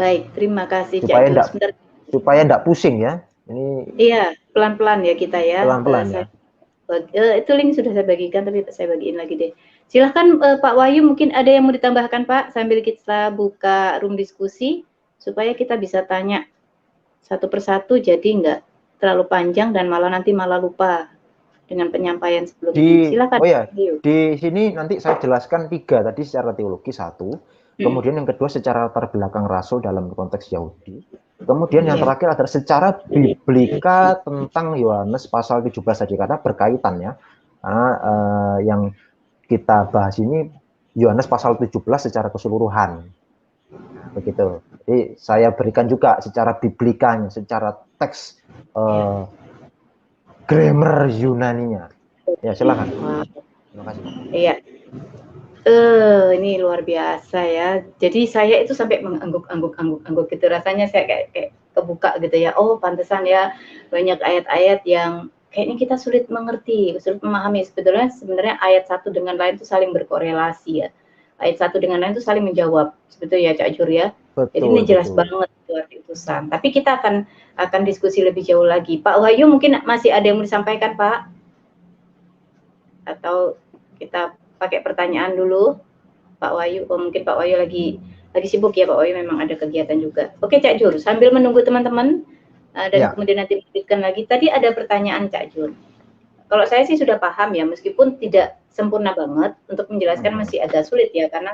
Baik, terima kasih Cak supaya Jul. enggak pusing ya. Ini iya, pelan-pelan ya kita ya. pelan-pelan ya. Itu link sudah saya bagikan, tapi saya bagiin lagi deh. Silahkan Pak Wahyu, mungkin ada yang mau ditambahkan Pak, sambil kita buka room diskusi, supaya kita bisa tanya satu persatu, jadi nggak terlalu panjang dan nanti malah lupa dengan penyampaian sebelumnya. Silakan. Oh ya, di sini nanti saya jelaskan 3 tadi secara teologi 1, kemudian yang kedua secara latar belakang Rasul dalam konteks Yahudi, kemudian yang terakhir adalah secara biblika tentang Yohanes pasal 17 tadi, karena berkaitan ya. Karena yang kita bahas ini Yohanes pasal 17 secara keseluruhan. Nah, begitu. Jadi saya berikan juga secara biblikanya, secara teks grammar Yunaninya. Ya, silakan. Terima kasih. Iya. Ini luar biasa ya. Jadi saya itu sampai mengangguk gitu. Rasanya saya kayak kebuka gitu ya. Oh, pantesan ya banyak ayat-ayat yang kayaknya kita sulit mengerti, sulit memahami. Sebenarnya ayat satu dengan lain itu saling berkorelasi ya. Ayat satu dengan lain itu saling menjawab. Sebetulnya ya Cak Jur ya. Jadi ini jelas banget itu arti utusan. Tapi kita akan diskusi lebih jauh lagi. Pak Wahyu mungkin masih ada yang mau disampaikan Pak? Atau kita pakai pertanyaan dulu, Pak Wahyu. Oh, mungkin Pak Wahyu lagi sibuk ya Pak Wahyu, memang ada kegiatan juga. Oke Cak Jur, sambil menunggu teman-teman dan kemudian nanti lanjutkan lagi. Tadi ada pertanyaan Cak Jur. Kalau saya sih sudah paham ya, meskipun tidak sempurna banget, untuk menjelaskan masih agak sulit ya, karena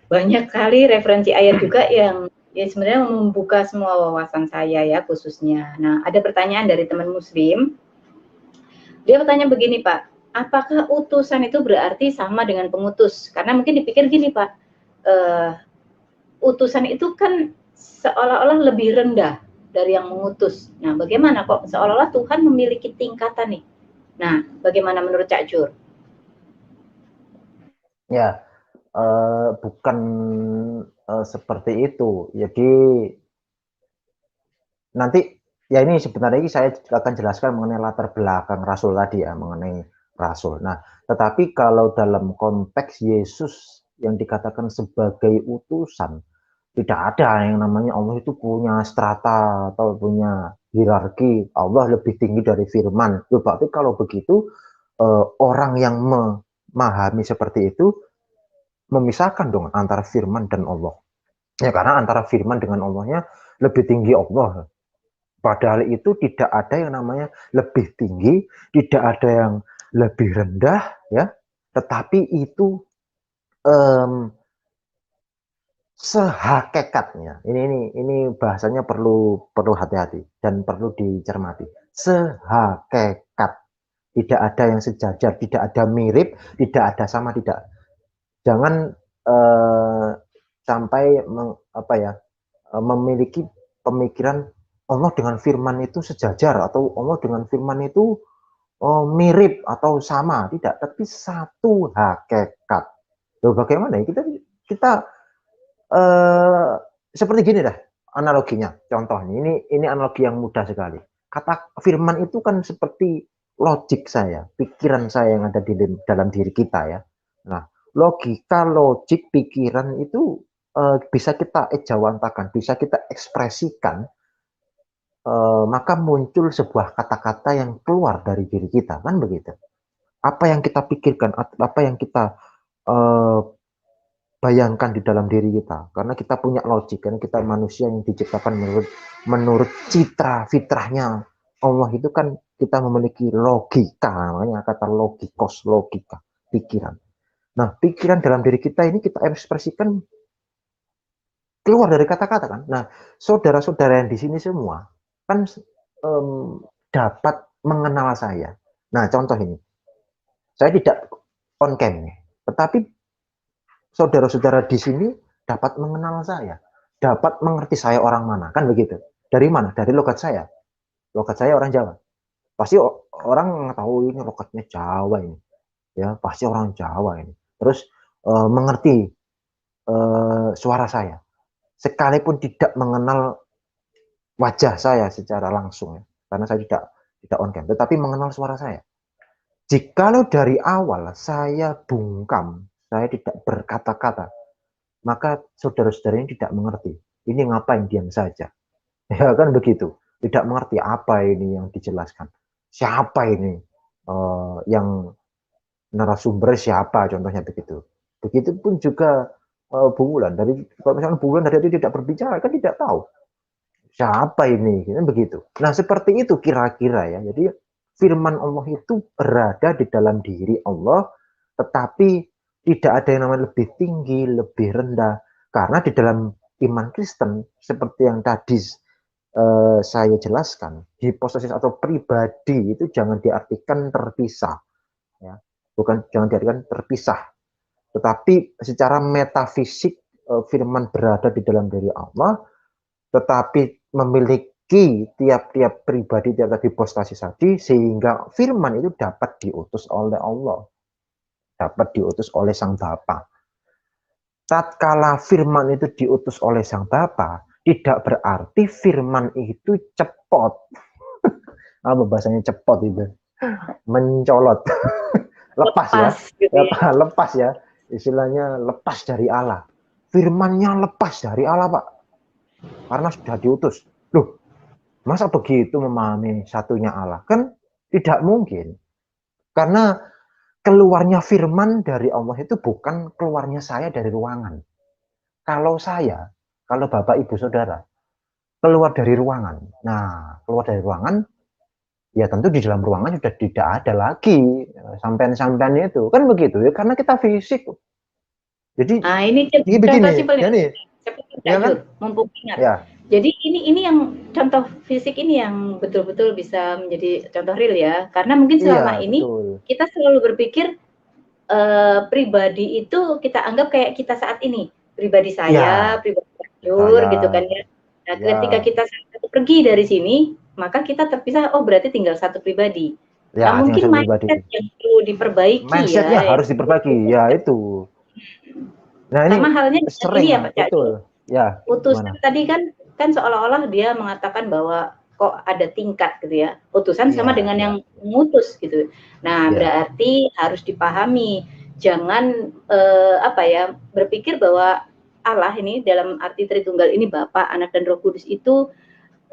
banyak kali referensi ayat juga yang ya sebenarnya membuka semua wawasan saya ya khususnya. Nah, ada pertanyaan dari teman muslim. Dia bertanya begini Pak, apakah utusan itu berarti sama dengan pengutus? Karena mungkin dipikir gini Pak, utusan itu kan seolah-olah lebih rendah dari yang mengutus. Nah, bagaimana kok seolah-olah Tuhan memiliki tingkatan nih? Nah, bagaimana menurut Cak Jur? Ya, bukan seperti itu. Jadi nanti ya ini sebenarnya ini saya akan jelaskan mengenai latar belakang Rasul tadi ya, mengenai Rasul. Nah, tetapi kalau dalam konteks Yesus yang dikatakan sebagai utusan, tidak ada yang namanya Allah itu punya strata atau punya hierarki. Allah lebih tinggi dari firman. Berarti kalau begitu orang yang memahami seperti itu memisahkan dong antara firman dan Allah. Ya karena antara firman dengan Allahnya lebih tinggi Allah. Padahal itu tidak ada yang namanya lebih tinggi, tidak ada yang lebih rendah, ya. Tetapi itu sehakekatnya. Ini bahasanya perlu hati-hati dan perlu dicermati. Sehakekat. Tidak ada yang sejajar, tidak ada mirip, tidak ada sama, tidak. Jangan sampai memiliki pemikiran Allah dengan firman itu sejajar atau Allah dengan firman itu mirip atau sama, tidak, tapi satu hakikat. Loh, bagaimana ya kita seperti gini dah analoginya, contohnya ini analogi yang mudah sekali. Kata firman itu kan seperti logik saya, pikiran saya yang ada di dalam diri kita ya. Nah, logika, logik, pikiran itu bisa kita ejawantakan, bisa kita ekspresikan, maka muncul sebuah kata-kata yang keluar dari diri kita, kan begitu. Apa yang kita pikirkan, apa yang kita bayangkan di dalam diri kita, karena kita punya logik, karena kita manusia yang diciptakan menurut citra fitrahnya Allah itu kan kita memiliki logika, namanya kata logikos, logika, pikiran. Nah, pikiran dalam diri kita ini kita ekspresikan keluar dari kata-kata kan. Nah, saudara-saudara yang di sini semua kan dapat mengenal saya. Nah, contoh ini, saya tidak on cam nih, tetapi saudara-saudara di sini dapat mengenal saya, dapat mengerti saya orang mana, kan begitu. Dari mana? Dari logat saya. Logat saya orang Jawa. Pasti orang tahu ini logatnya Jawa ini. Ya, pasti orang Jawa ini. Terus mengerti suara saya. Sekalipun tidak mengenal wajah saya secara langsung ya. Karena saya tidak on cam, tetapi mengenal suara saya. Jikalau dari awal saya bungkam, saya tidak berkata-kata, maka saudara-saudara ini tidak mengerti. ini ngapain diam saja. Ya kan begitu. Tidak mengerti apa ini yang dijelaskan. Siapa ini yang narasumber siapa contohnya begitu. Begitupun juga Bu Wulan. Kalau misalnya Bu Wulan dari tadi tidak berbicara kan tidak tahu siapa ini kan begitu. Nah, seperti itu kira-kira ya. Jadi firman Allah itu berada di dalam diri Allah, tetapi tidak ada yang namanya lebih tinggi, lebih rendah. Karena di dalam iman Kristen, seperti yang tadi saya jelaskan, hipostasis atau pribadi itu jangan diartikan terpisah, ya. Bukan, jangan diartikan terpisah, tetapi secara metafisik firman berada di dalam diri Allah, tetapi memiliki tiap-tiap pribadi, tiap-tiap hipostasis tadi, sehingga firman itu dapat diutus oleh Allah, dapat diutus oleh Sang Bapa. Tatkala firman itu diutus oleh Sang Bapa, tidak berarti firman itu cepot. Apa bahasanya cepot itu? Mencolot. Lepas ya. gitu ya. Lepas ya. Istilahnya lepas dari Allah. Firmannya lepas dari Allah, Pak. Karena sudah diutus. Loh, masa begitu memahami satunya Allah? Kan tidak mungkin. Karena keluarnya firman dari Allah itu bukan keluarnya saya dari ruangan. Kalau saya, kalau Bapak Ibu Saudara, keluar dari ruangan. Nah, keluar dari ruangan, ya tentu di dalam ruangan sudah tidak ada lagi sampean-sampean itu. Kan begitu ya, karena kita fisik. Jadi, Nah, ini contoh begini, simpelnya. ya nih, ya kan? Mumpung ingat. Ya. Jadi ini yang contoh fisik ini yang betul-betul bisa menjadi contoh real ya. Karena mungkin selama Iya, ini betul. kita selalu berpikir pribadi itu kita anggap kayak kita saat ini. Pribadi saya, Ya, pribadi Jur, saya, gitu kan ya. Nah, ya, ketika kita pergi dari sini, maka kita terpisah, oh berarti tinggal satu pribadi. ya, Nah, mungkin pribadi. mindset yang perlu diperbaiki Mindsetnya ya. harus diperbaiki, ya itu. Nah, ini Sama halnya sering, ini ya Pak Cak. betul. Ya, Utusan gimana? tadi kan seolah-olah dia mengatakan bahwa kok ada tingkat gitu ya. Utusan sama Iya, dengan ya, yang mengutus gitu. Nah, ya. berarti harus dipahami. Jangan apa ya, berpikir bahwa Allah ini dalam arti Tritunggal ini Bapa, Anak dan Roh Kudus itu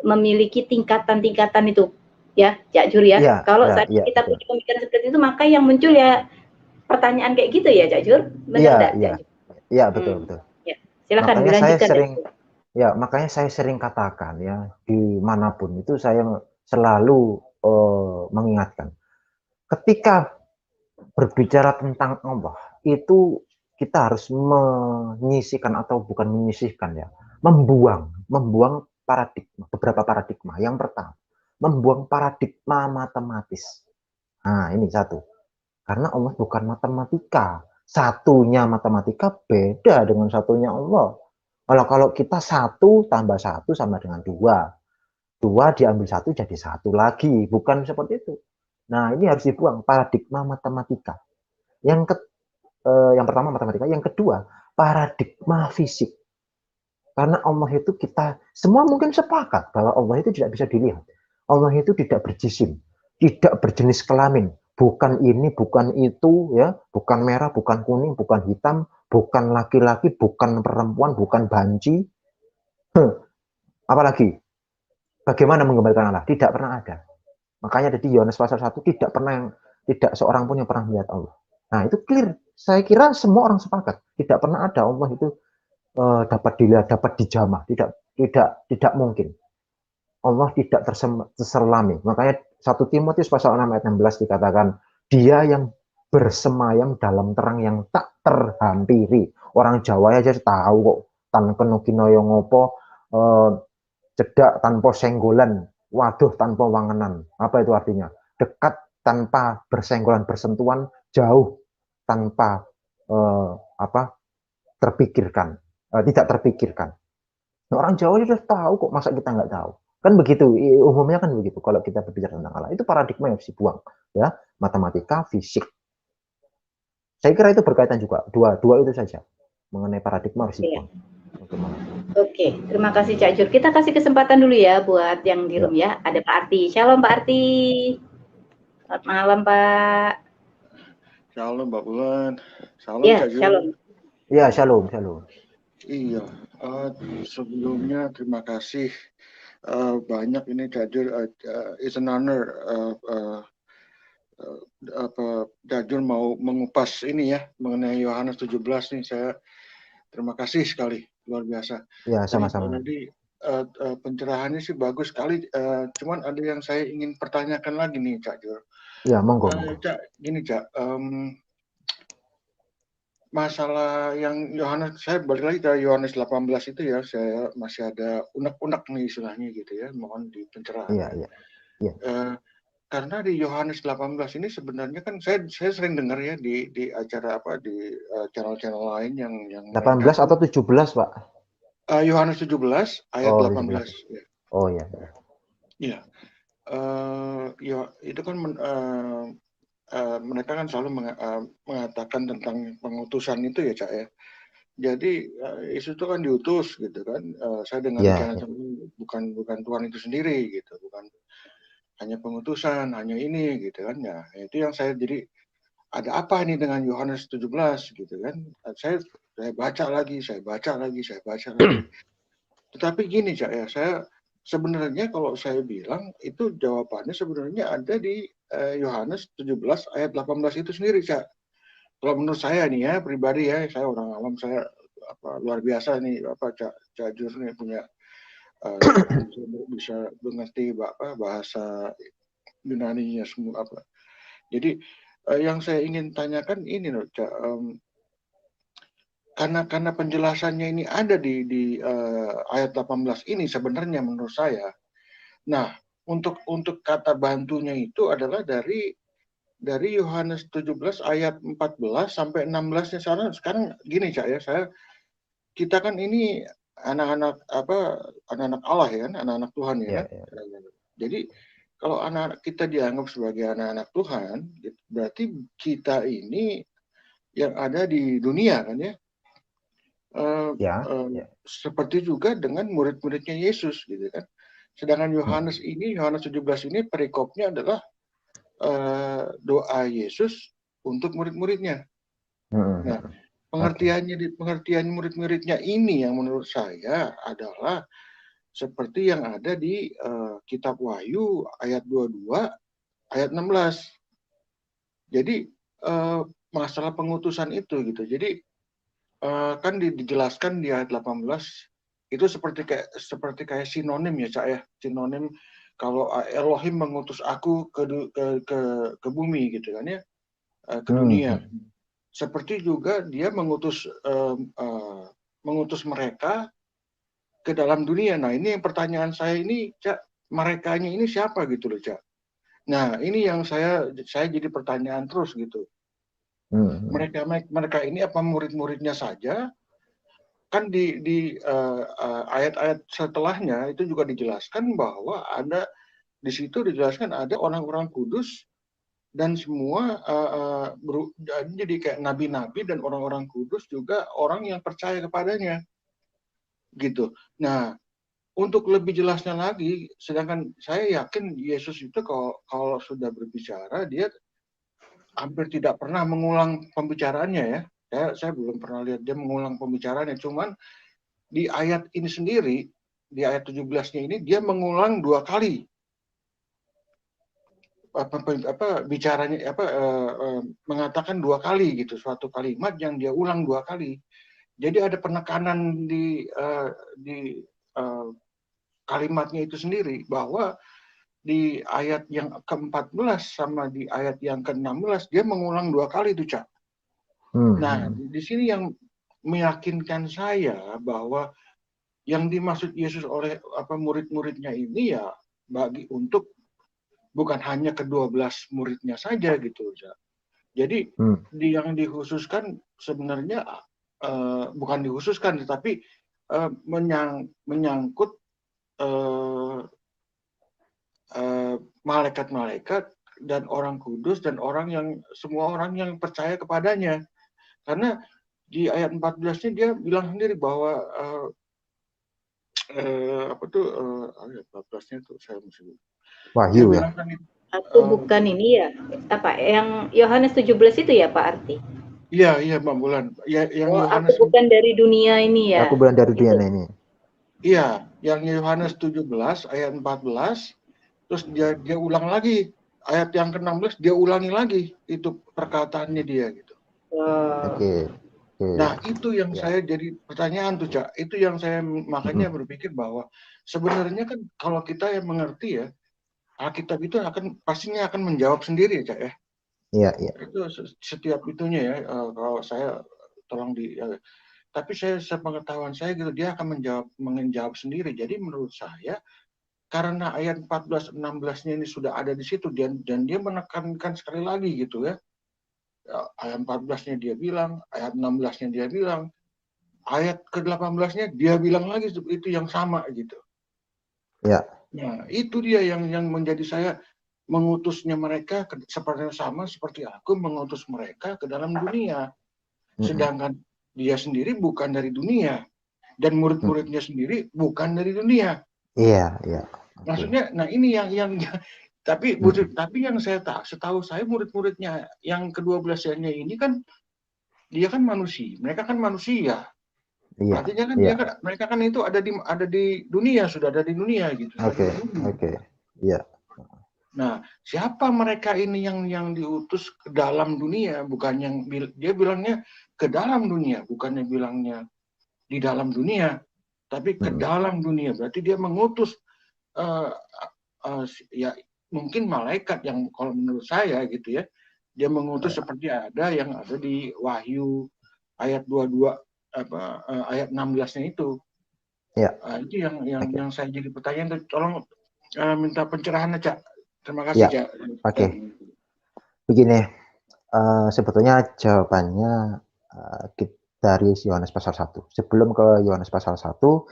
memiliki tingkatan-tingkatan itu ya, Cak Jur ya. Iya, Kalau ya, saat ya, kita betul. punya pemikiran seperti itu, maka yang muncul ya pertanyaan kayak gitu ya, Cak Jur. Benar Iya, enggak, iya. Cak Jur? Iya, betul, betul. Ya. Silakan Makanya saya dilanjutkan. sering, ya, makanya saya sering katakan ya, dimanapun itu saya selalu mengingatkan. Ketika berbicara tentang Allah, itu kita harus menyisihkan atau bukan menyisihkan ya, membuang paradigma, beberapa paradigma. Yang pertama, membuang paradigma matematis. Nah, ini satu. Karena Allah bukan matematika. Satunya matematika beda dengan satunya Allah. Kalau kita satu tambah satu sama dengan dua. Dua diambil satu jadi satu lagi. Bukan seperti itu. Nah, ini harus dibuang paradigma matematika. Yang pertama matematika, yang kedua paradigma fisik. Karena Allah itu kita semua mungkin sepakat bahwa Allah itu tidak bisa dilihat. Allah itu tidak berjisim, tidak berjenis kelamin, bukan ini, bukan itu, ya, bukan merah, bukan kuning, bukan hitam, bukan laki-laki, bukan perempuan, bukan banci. Apalagi bagaimana menggambarkan Allah? Tidak pernah ada. Makanya di Yohanes pasal 1 tidak seorang pun yang pernah melihat Allah. Nah, itu clear. Saya kira semua orang sepakat. Tidak pernah ada Allah itu dapat dilihat, dapat dijamah. Tidak mungkin. Allah tidak terselami. Makanya 1 Timotius pasal 6 ayat 16 dikatakan, dia yang bersemayam dalam terang yang tak terhampiri. Orang Jawa aja tahu kok, tan kenukinoyo ngopo, cedak tanpa senggolan, waduh tanpa wangenan. Apa itu artinya? Dekat tanpa bersenggolan, bersentuhan, jauh tanpa terpikirkan, tidak terpikirkan. Nah, orang Jawa sudah tahu kok, masa kita nggak tahu? Kan begitu, umumnya kan begitu. Kalau kita berbicara tentang Allah, itu paradigma yang harus dibuang, ya, matematika, fisik. Saya kira itu berkaitan juga, dua itu saja mengenai paradigma harus dibuang. Oke, terima kasih Cak Jur. Kita kasih kesempatan dulu ya buat yang di room ya. Ada Pak Arti. Shalom Pak Arti. Selamat malam Pak. Shalom Mbak Bulan. Shalom Ya, Cak Jur. shalom. Ya, shalom. Iya, sebelumnya terima kasih banyak ini Jajur, it's an honor Jajur mau mengupas ini ya mengenai Yohanes 17 nih, saya terima kasih sekali, luar biasa. Ya, sama-sama. Tadi pencerahannya sih bagus sekali, cuman ada yang saya ingin pertanyakan lagi nih Cak Jur. Ya, monggo. Cak, gini Cak, masalah yang Yohanes, saya balik lagi ke Yohanes 18 itu ya, saya masih ada unek-unek nih istilahnya gitu ya, mohon di pencerahan. Iya. Karena di Yohanes 18 ini sebenarnya kan saya sering dengar ya di acara di channel-channel lain yang 18 atau 17, Pak? Yohanes 17 ayat 18. Ya. Oh iya. Iya. Ya itu kan mereka kan selalu mengatakan tentang pengutusan itu ya, Cak ya. Jadi Yesus itu kan diutus gitu kan. Saya dengar di channel bukan Tuhan itu sendiri gitu, bukan hanya pengutusan, hanya ini gitu kan ya. Itu yang saya jadi ada apa ini dengan Yohanes 17 gitu kan. Saya baca lagi. Tetapi gini Cak ya, saya sebenarnya kalau saya bilang itu jawabannya sebenarnya ada di Yohanes 17 ayat 18 itu sendiri Cak. Kalau menurut saya nih ya pribadi ya, saya orang awam, saya luar biasa nih Cak Jur nih punya bisa mengerti bahasa Yunani-nya semua apa. Jadi yang saya ingin tanyakan ini loh Cak, karena penjelasannya ini ada di ayat 18 ini sebenarnya menurut saya. Nah, untuk kata bantunya itu adalah dari Yohanes 17 ayat 14 sampai 16-nya sekarang gini Cak ya, kita kan ini anak-anak Allah ya kan, anak-anak Tuhan ya kan. Jadi kalau anak-anak kita dianggap sebagai anak-anak Tuhan, berarti kita ini yang ada di dunia kan ya. Seperti juga dengan murid-muridnya Yesus gitu kan. Sedangkan Yohanes 17 ini perikopnya adalah doa Yesus untuk murid-muridnya. Nah, pengertian murid-muridnya ini yang menurut saya adalah seperti yang ada di kitab Wahyu ayat 22 ayat 16. Jadi masalah pengutusan itu gitu. Jadi kan dijelaskan di ayat 18 itu seperti kayak sinonim ya Cak ya, sinonim kalau Elohim mengutus aku ke bumi gitu kan ya, ke dunia. Seperti juga dia mengutus mereka ke dalam dunia. Nah ini yang pertanyaan saya ini Cak, merekanya ini siapa gitu loh Cak. Nah ini yang saya jadi pertanyaan terus gitu. Mereka ini apa murid-muridnya saja? Kan di ayat-ayat setelahnya itu juga dijelaskan bahwa ada di situ dijelaskan ada orang-orang kudus dan semua jadi kayak nabi-nabi dan orang-orang kudus juga orang yang percaya kepadanya gitu. Nah untuk lebih jelasnya lagi, sedangkan saya yakin Yesus itu kalau sudah berbicara dia hampir tidak pernah mengulang pembicaraannya ya. Saya belum pernah lihat dia mengulang pembicaraannya, cuman di ayat ini sendiri, di ayat 17-nya ini dia mengulang 2 kali bicaranya mengatakan 2 kali gitu, suatu kalimat yang dia ulang 2 kali. Jadi ada penekanan di kalimatnya itu sendiri bahwa di ayat yang ke-14 sama di ayat yang ke-16 dia mengulang 2 kali itu, Cak. Nah, di sini yang meyakinkan saya bahwa yang dimaksud Yesus oleh murid-muridnya ini ya untuk bukan hanya ke-12 muridnya saja gitu. Jadi yang dikhususkan sebenarnya bukan dikhususkan tetapi menyangkut malaikat-malaikat dan orang kudus dan semua orang yang percaya kepadanya. Karena di ayat 14-nya dia bilang sendiri bahwa ayat 14-nya itu saya mesti Wahyu ya. Aku bukan ini ya, apa yang Yohanes 17 itu ya Pak Arti? Iya, iya Mbak Bulan. Ya, yang Oh, aku Yohanes bukan dari dunia ini Aku ya. bulan dari Itu. dunia ini. iya, yang Yohanes 17 ayat 14, terus dia ulang lagi ayat yang ke-16, dia ulangi lagi itu perkataannya dia gitu. Wow. Oke. Oke. Nah, itu yang Ya. saya jadi pertanyaan tuh, Cak. Itu yang saya makanya berpikir bahwa sebenarnya kan kalau kita yang mengerti ya, Alkitab itu pastinya akan menjawab sendiri, Cak ya. Iya, iya. Itu setiap itunya ya, kalau saya tolong tapi sepengetahuan saya gitu, dia akan menjawab sendiri. Jadi menurut saya karena ayat 14 16-nya ini sudah ada di situ dan dia menekankan sekali lagi gitu ya. Ayat 14-nya dia bilang, ayat 16-nya dia bilang, ayat ke-18-nya dia bilang lagi itu yang sama gitu. Ya. Nah, itu dia yang menjadi saya mengutusnya mereka sama seperti aku mengutus mereka ke dalam dunia. Sedangkan dia sendiri bukan dari dunia dan murid-muridnya sendiri bukan dari dunia. Iya, iya. Maksudnya, nah ini yang tapi yang setahu saya murid-muridnya yang ke-12-nya ini kan dia kan manusia, mereka kan manusia. Iya, Artinya kan iya. mereka kan itu ada di dunia, sudah ada di dunia gitu, sudah di Oke, bumi. oke. Iya. Nah, siapa mereka ini yang diutus ke dalam dunia, bukan yang dia bilangnya ke dalam dunia, bukannya bilangnya di dalam dunia, tapi ke dalam dunia. Berarti dia mengutus ya mungkin malaikat yang kalau menurut saya gitu ya, dia mengutus seperti yang ada di Wahyu ayat 22 ayat 16-nya itu. Iya. Itu yang Oke. saya jadi pertanyaan, tolong minta pencerahan Cak. Terima kasih Iya. Cak. Oke. Begini, sebetulnya jawabannya dari Yohanes pasal 1. Sebelum ke Yohanes pasal 1,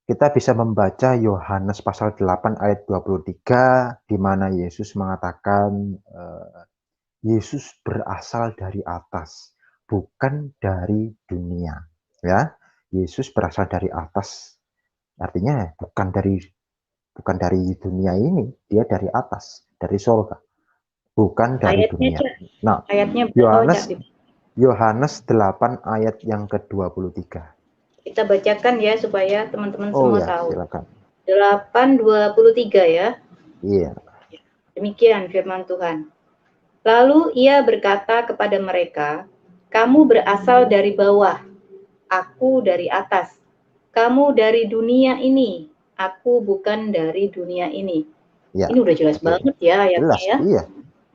kita bisa membaca Yohanes pasal 8 ayat 23 di mana Yesus mengatakan Yesus berasal dari atas, bukan dari dunia. Ya, Yesus berasal dari atas. Artinya bukan dari dunia ini, dia dari atas, dari surga, bukan dari Ayatnya, dunia. Cak. Nah, Ayatnya berapa, Cak? Yohanes 8 ayat yang ke-23. Kita bacakan ya supaya teman-teman Oh semua ya, tahu. silakan. 8:23 ya. Iya. Demikian firman Tuhan. Lalu ia berkata kepada mereka, "Kamu berasal dari bawah, aku dari atas. Kamu dari dunia ini, aku bukan dari dunia ini." Ya. Ini udah jelas Oke. banget ya ayatnya Jelas, ya. iya.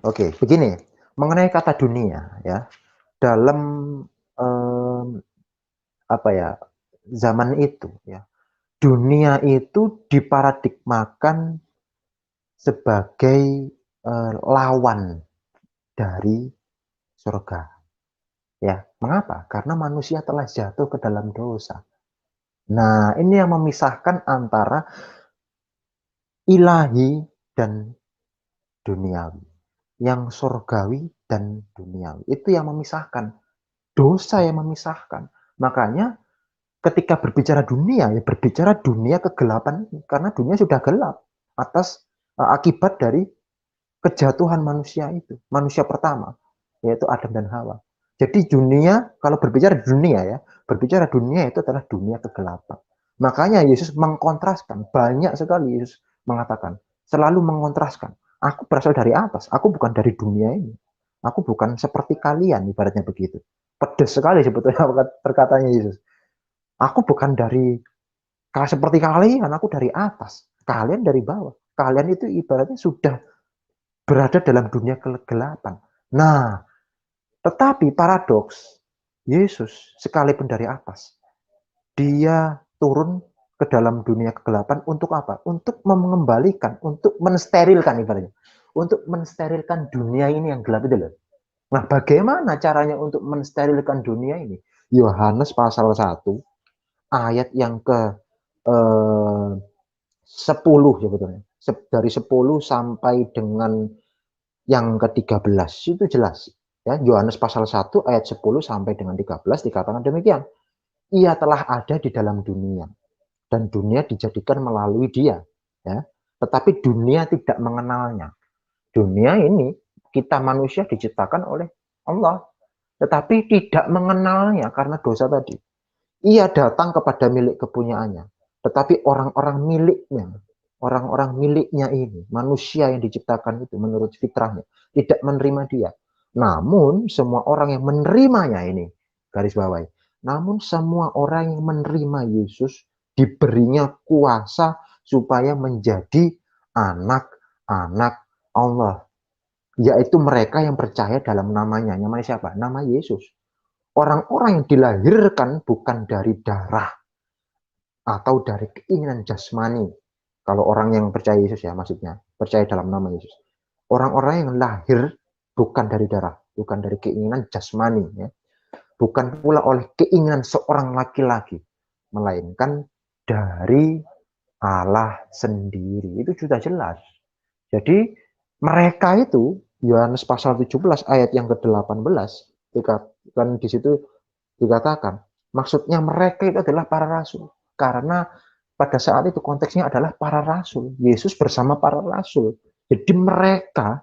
Oke, begini. Mengenai kata dunia ya, dalam apa ya, zaman itu ya, dunia itu diparadigmakan sebagai lawan dari surga. Ya, mengapa? Karena manusia telah jatuh ke dalam dosa. Nah, ini yang memisahkan antara ilahi dan duniawi. Yang surgawi dan duniawi. Itu yang memisahkan. Dosa yang memisahkan. Makanya ketika berbicara dunia, ya berbicara dunia kegelapan ini. Karena dunia sudah gelap atas akibat dari kejatuhan manusia itu. Manusia pertama, yaitu Adam dan Hawa. Jadi dunia, kalau berbicara dunia ya, berbicara dunia itu adalah dunia kegelapan. Makanya Yesus mengkontraskan, banyak sekali Yesus mengatakan, selalu mengontraskan. Aku berasal dari atas, aku bukan dari dunia ini. Aku bukan seperti kalian, ibaratnya begitu. Pedes sekali sebetulnya perkataannya Yesus. Aku bukan dari seperti kalian, aku dari atas. Kalian dari bawah. Kalian itu ibaratnya sudah berada dalam dunia kegelapan. Nah, tetapi paradoks, Yesus sekalipun dari atas, dia turun ke dalam dunia kegelapan untuk apa? Untuk mengembalikan, untuk mensterilkan ibaratnya. Untuk mensterilkan dunia ini yang gelap itu loh. Nah, bagaimana caranya untuk mensterilkan dunia ini? Yohanes pasal 1 ayat yang ke 10 sebetulnya. Dari 10 sampai dengan yang ke-13 itu jelas. Ya, Yohanes pasal 1 ayat 10 sampai dengan 13 dikatakan demikian. Ia telah ada di dalam dunia dan dunia dijadikan melalui dia, ya. Tetapi dunia tidak mengenalnya. Dunia ini kita manusia diciptakan oleh Allah. tetapi tidak mengenalnya karena dosa tadi. Ia datang kepada milik kepunyaannya, tetapi orang-orang miliknya ini, manusia yang diciptakan itu menurut fitrahnya, tidak menerima dia. Namun semua orang yang menerimanya ini, garis bawahi, namun semua orang yang menerima Yesus diberinya kuasa supaya menjadi anak-anak Allah, yaitu mereka yang percaya dalam namanya. Namanya siapa? Nama Yesus. Orang-orang yang dilahirkan bukan dari darah atau dari keinginan jasmani. Kalau orang yang percaya Yesus ya, maksudnya percaya dalam nama Yesus. Orang-orang yang lahir bukan dari darah, bukan dari keinginan jasmani, ya. Bukan pula oleh keinginan seorang laki-laki, melainkan dari Allah sendiri. Itu sudah jelas. Jadi mereka itu, Yohanes pasal 17 ayat yang ke-18, kan di situ dikatakan, maksudnya mereka itu adalah para rasul. Karena pada saat itu konteksnya adalah para rasul. Yesus bersama para rasul. Jadi mereka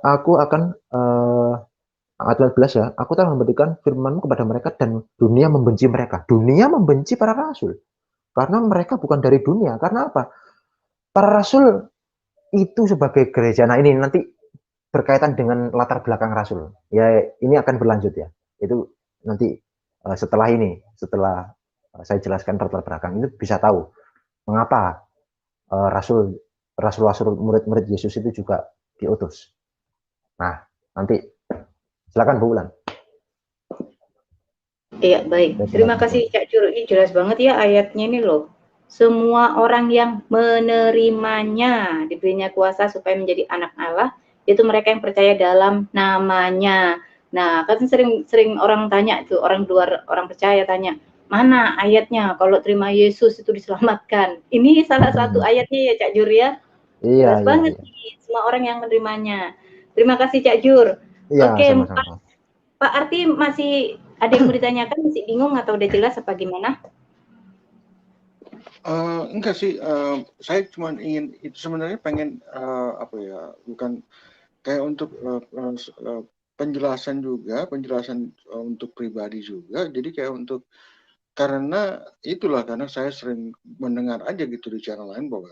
aku akan ayat 12 ya, aku telah memberikan firman kepada mereka dan dunia membenci mereka. Dunia membenci para rasul. Karena mereka bukan dari dunia. Karena apa? Para rasul itu sebagai gereja. Nah ini nanti berkaitan dengan latar belakang rasul. Ya ini akan berlanjut ya. Itu nanti setelah saya jelaskan latar belakang itu bisa tahu mengapa rasul murid-murid Yesus itu juga diutus. Nah nanti silakan Bu Ulan. Iya, baik. Terima kasih Cak Jur. Ini jelas banget ya ayatnya ini loh. Semua orang yang menerimanya diberinya kuasa supaya menjadi anak Allah, itu mereka yang percaya dalam namanya. Nah, kan sering orang tanya tuh, orang luar, orang percaya tanya, mana ayatnya kalau terima Yesus itu diselamatkan? Ini salah satu ayatnya ya Cak Jur ya. Iya, Jelas banget nih, semua orang yang menerimanya. Terima kasih Cak Jur. Iya, Oke, sama-sama. Pak Arti masih ada yang mau ditanyakan, masih bingung atau udah jelas apa gimana? Enggak sih, saya cuma ingin itu sebenarnya pengen apa ya, bukan kayak untuk penjelasan juga, penjelasan untuk pribadi juga. Jadi kayak untuk karena itulah karena saya sering mendengar aja gitu di channel lain bahwa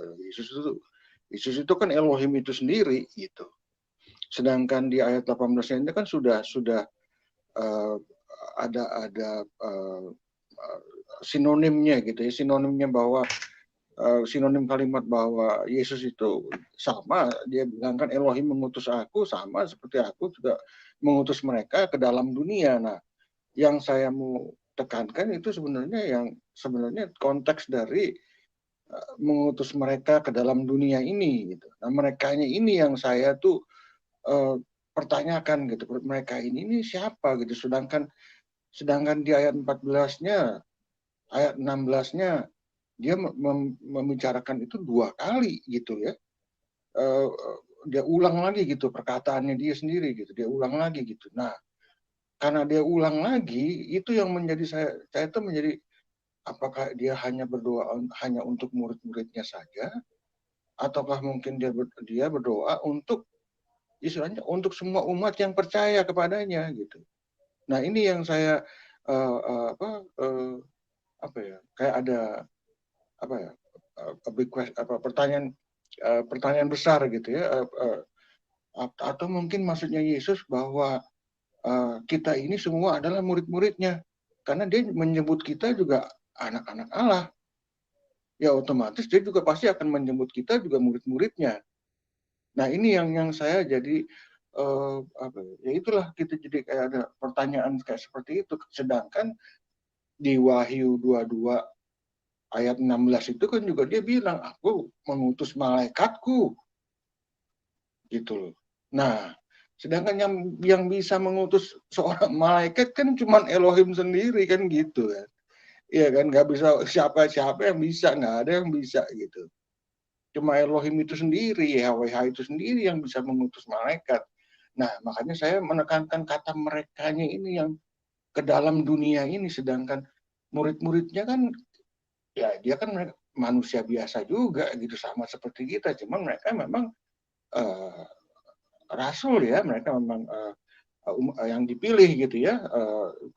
Yesus itu kan Elohim itu sendiri gitu. Sedangkan di ayat 18-nya ini kan sudah ada sinonimnya gitu ya, sinonimnya bahwa sinonim kalimat bahwa Yesus itu sama, dia bilang kan Elohim mengutus aku sama seperti aku juga mengutus mereka ke dalam dunia. Nah, yang saya mau tekankan itu sebenarnya konteks dari mengutus mereka ke dalam dunia ini gitu. Nah, merekanya ini yang saya tuh pertanyakan gitu. Mereka ini siapa gitu. Sedangkan di ayat 14-nya, ayat 16-nya dia membicarakan itu 2 kali gitu ya. Dia ulang lagi gitu perkataannya dia sendiri gitu. Dia ulang lagi gitu. Nah, karena dia ulang lagi itu yang menjadi saya itu menjadi apakah dia hanya berdoa hanya untuk murid-muridnya saja ataukah mungkin dia berdoa untuk istilahnya untuk semua umat yang percaya kepadanya gitu. Nah, ini yang saya apa ya? Kayak ada apa ya? Pertanyaan besar gitu ya, atau mungkin maksudnya Yesus bahwa kita ini semua adalah murid-muridnya, karena dia menyebut kita juga anak-anak Allah, ya otomatis dia juga pasti akan menyebut kita juga murid-muridnya. Nah ini yang saya jadi ya itulah kita jadi kayak ada pertanyaan kayak seperti itu, sedangkan di Wahyu 22 ayat 16 itu kan juga dia bilang aku mengutus malaikatku gitu loh. Nah, sedangkan yang bisa mengutus seorang malaikat kan cuma Elohim sendiri kan gitu kan. Iya kan, nggak bisa siapa-siapa yang bisa, nggak ada yang bisa gitu. Cuma Elohim itu sendiri, YHWH itu sendiri yang bisa mengutus malaikat. Nah, makanya saya menekankan kata merekanya ini yang ke dalam dunia ini, sedangkan murid-muridnya kan ya dia kan manusia biasa juga gitu, sama seperti kita, cuman mereka memang rasul ya, mereka memang yang dipilih gitu ya,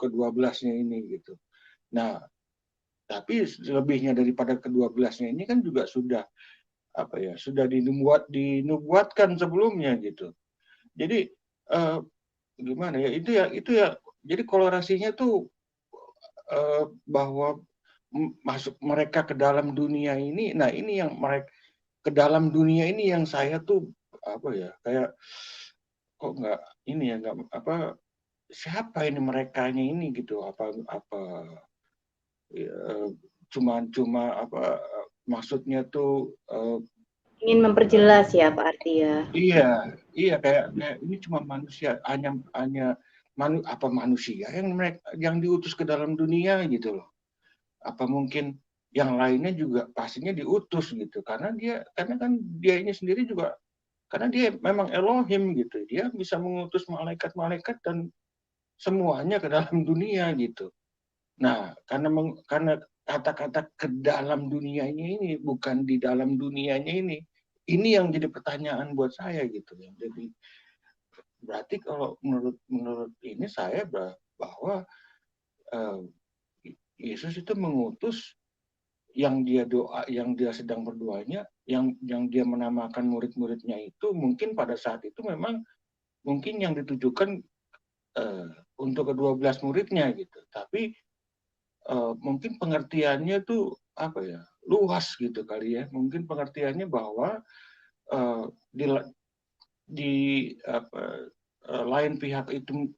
ke-12-nya ini gitu. Nah, tapi lebihnya daripada ke-12-nya ini kan juga sudah sudah dinubuatkan sebelumnya gitu. Jadi gimana ya, itu ya jadi kolorasinya tuh bahwa masuk mereka ke dalam dunia ini. Nah, ini yang mereka ke dalam dunia ini yang saya tuh kayak kok nggak ini ya, nggak siapa ini merekanya ini gitu, cuma maksudnya tuh Ingin memperjelas ya Pak Arti ya. iya kayak ini cuma manusia, hanya manusia yang diutus ke dalam dunia gitu loh. Apa mungkin yang lainnya juga pastinya diutus gitu, karena kan dia ini sendiri juga, karena dia memang Elohim gitu, dia bisa mengutus malaikat-malaikat dan semuanya ke dalam dunia gitu. Nah, karena kata-kata ke dalam dunianya ini, bukan di dalam dunianya ini yang jadi pertanyaan buat saya gitu ya. Jadi berarti kalau menurut ini saya bahwa Yesus itu mengutus yang dia sedang berdoanya, yang dia menamakan murid-muridnya itu, mungkin pada saat itu memang mungkin yang ditujukan untuk ke-12 muridnya gitu. Tapi mungkin pengertiannya tuh luas gitu kali ya. Mungkin pengertiannya bahwa di lain pihak itu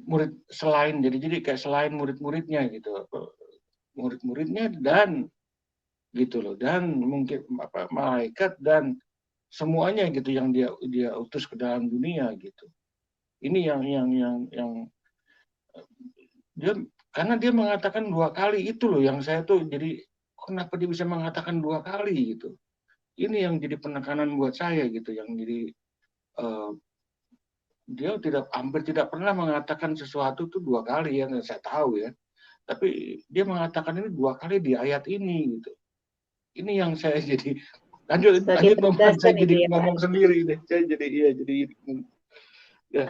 murid selain, jadi kayak selain murid-muridnya gitu, murid-muridnya dan gitu loh, dan mungkin malaikat dan semuanya gitu yang dia utus ke dalam dunia gitu. Ini yang dia, karena dia mengatakan 2 kali itu loh yang saya tuh jadi, kenapa dia bisa mengatakan 2 kali gitu. Ini yang jadi penekanan buat saya gitu, yang jadi dia hampir tidak pernah mengatakan sesuatu tuh 2 kali yang saya tahu ya. Tapi dia mengatakan ini 2 kali di ayat ini gitu. Ini yang saya jadi lanjut saya jadi ya, ngomong sendiri deh. Saya jadi ya.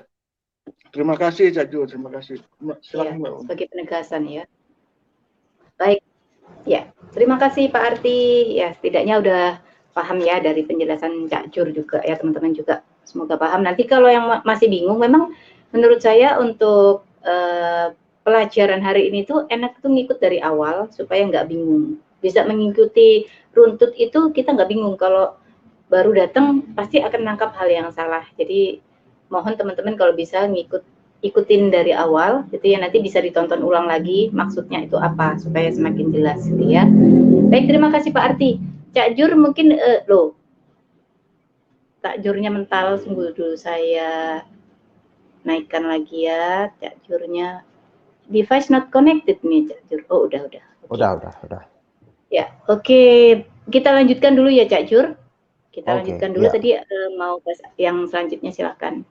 Terima kasih Cak Jo, terima kasih. Silakan ya, sebagai penegasan ya. Baik. Ya, terima kasih Pak Arti. Ya, setidaknya udah paham ya dari penjelasan Cak Jur juga ya, teman-teman juga. Semoga paham. Nanti kalau yang masih bingung, memang menurut saya untuk pelajaran hari ini tuh enak tuh ngikut dari awal supaya nggak bingung. Bisa mengikuti runtut itu kita nggak bingung. Kalau baru datang pasti akan nangkap hal yang salah. Jadi mohon teman-teman kalau bisa ikutin dari awal gitu ya, nanti bisa ditonton ulang lagi maksudnya itu apa supaya semakin jelas gitu ya. Baik, terima kasih Pak Arti. Cak Jur mungkin Cak Jurnya mental, sungguh dulu saya naikkan lagi ya Cak Jurnya. Device not connected nih Cak Jur. Oh, udah. Okay. Udah. Ya, oke. Kita lanjutkan dulu ya Cak Jur. Kita lanjutkan dulu ya. tadi mau bahas yang selanjutnya, silakan.